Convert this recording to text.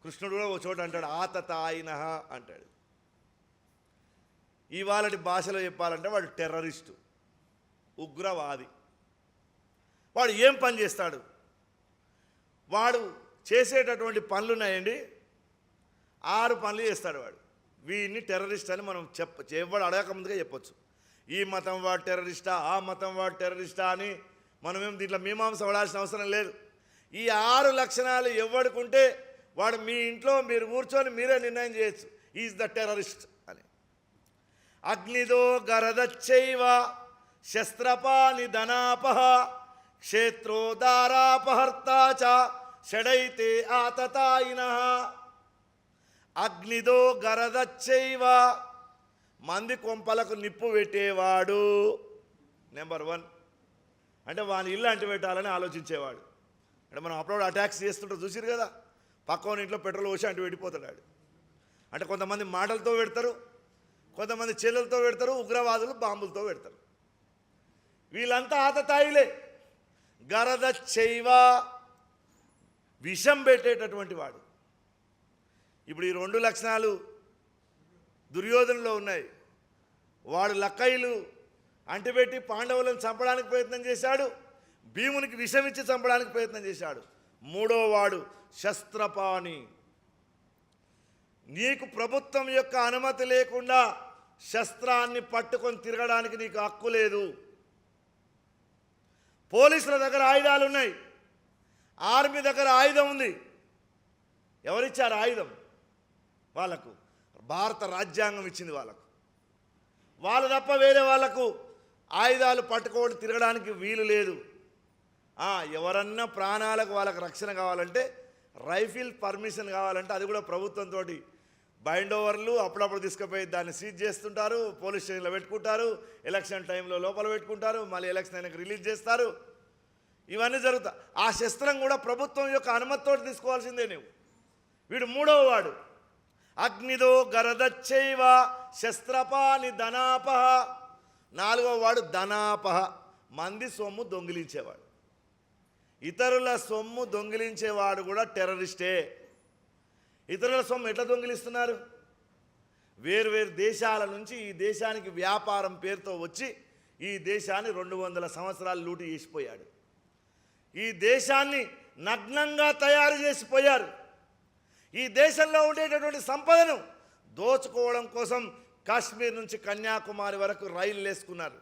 కృష్ణుడు కూడా ఒక చోట అంటాడు ఆతతాయిన అంటాడు. ఇవాళటి భాషలో చెప్పాలంటే వాడు టెర్రరిస్టు, ఉగ్రవాది. వాడు ఏం పని చేస్తాడు? వాడు చేసేటటువంటి పనులు ఉన్నాయండి, 6 పనులు చేస్తాడు వాడు. వీడిని టెర్రరిస్ట్ అని మనం ఎవడు అడగకముందుగా చెప్పొచ్చు. ఈ మతం వాడు టెర్రరిస్టా, ఆ మతం వాడు టెర్రరిస్టా అని మనమేం దీంట్లో మీమాంస పడాల్సిన అవసరం లేదు. ఈ 6 లక్షణాలు ఎవడుకుంటే వాడు మీ ఇంట్లో మీరు కూర్చొని మీరే నిర్ణయం చేయొచ్చు, ఈజ్ ద టెర్రరిస్ట్ అని. అగ్నిదో గరదచ్చైవ శస్త్రపాని ధనాపహ క్షేత్రోదారాపహర్తా చ షడైతే ఆతతాయినః. అగ్నిదో గరదచ్చైవ, మంది కొంపలకు నిప్పు పెట్టేవాడు నెంబర్ 1. అంటే వాని ఇల్లు అంటిపెట్టాలని ఆలోచించేవాడు. అంటే మనం అప్లోడ్ అటాక్స్ చేస్తుంటే చూసిరు కదా, పక్కన ఇంట్లో పెట్రోల్ పోసి అంటు పెట్టిపోతాడు. అంటే కొంతమంది మాటలతో పెడతారు, కొంతమంది చెల్లెలతో పెడతారు, ఉగ్రవాదులు బాంబులతో పెడతారు. వీళ్ళంతా ఆతతాయిలే. గరదచ్చైవ, విషం పెట్టేటటువంటి వాడు. ఇప్పుడు ఈ 2 లక్షణాలు దుర్యోధనలో ఉన్నాయి. వాడు లక్కయ్యలు అంటిపెట్టి పాండవులను చంపడానికి ప్రయత్నం చేశాడు, భీమునికి విషం ఇచ్చి చంపడానికి ప్రయత్నం చేశాడు. 3వ వాడు శస్త్రపాణి. నీకు ప్రభుత్వం యొక్క అనుమతి లేకుండా శస్త్రాన్ని పట్టుకొని తిరగడానికి నీకు హక్కు లేదు. పోలీసుల దగ్గర ఆయుధాలు ఉన్నాయి, ఆర్మీ దగ్గర ఆయుధం ఉంది. ఎవరిచ్చారు ఆయుధం? వాళ్ళకు భారత రాజ్యాంగం ఇచ్చింది. వాళ్ళు తప్ప వేరే వాళ్ళకు ఆయుధాలు పట్టుకోవడం తిరగడానికి వీలు లేదు. ఎవరన్నా ప్రాణాలకు వాళ్ళకు రక్షణ కావాలంటే, రైఫిల్ పర్మిషన్ కావాలంటే అది కూడా ప్రభుత్వంతో బైండ్ ఓవర్లు అప్పుడప్పుడు తీసుకుపోయి దాన్ని సీజ్ చేస్తుంటారు, పోలీస్ స్టేషన్లో పెట్టుకుంటారు, ఎలక్షన్ టైంలో లోపల పెట్టుకుంటారు, మళ్ళీ ఎలక్షన్ అయినాక రిలీజ్ చేస్తారు. ఇవన్నీ జరుగుతాయి. ఆ శస్త్రం కూడా ప్రభుత్వం యొక్క అనుమతితో తీసుకోవాల్సిందే నువ్వు. వీడు 3వ వాడు. అగ్నిదో గరదచ్చైవ శస్త్రపాని ధనాపహ. 4వ వాడు ధనాపహ, మంది సొమ్ము దొంగిలించేవాడు. ఇతరుల సొమ్ము దొంగిలించేవాడు కూడా టెర్రరిస్టే. ఇతరుల సొమ్ము ఎట్లా దొంగిలిస్తున్నారు? వేరువేరు దేశాల నుంచి ఈ దేశానికి వ్యాపారం పేరుతో వచ్చి ఈ దేశాన్ని 200 సంవత్సరాలు లూటి చేసిపోయాడు. ఈ దేశాన్ని నగ్నంగా తయారు చేసిపోయారు. ఈ దేశంలో ఉండేటటువంటి సంపదను దోచుకోవడం కోసం కాశ్మీర్ నుంచి కన్యాకుమారి వరకు రైళ్లు వేసుకున్నారు.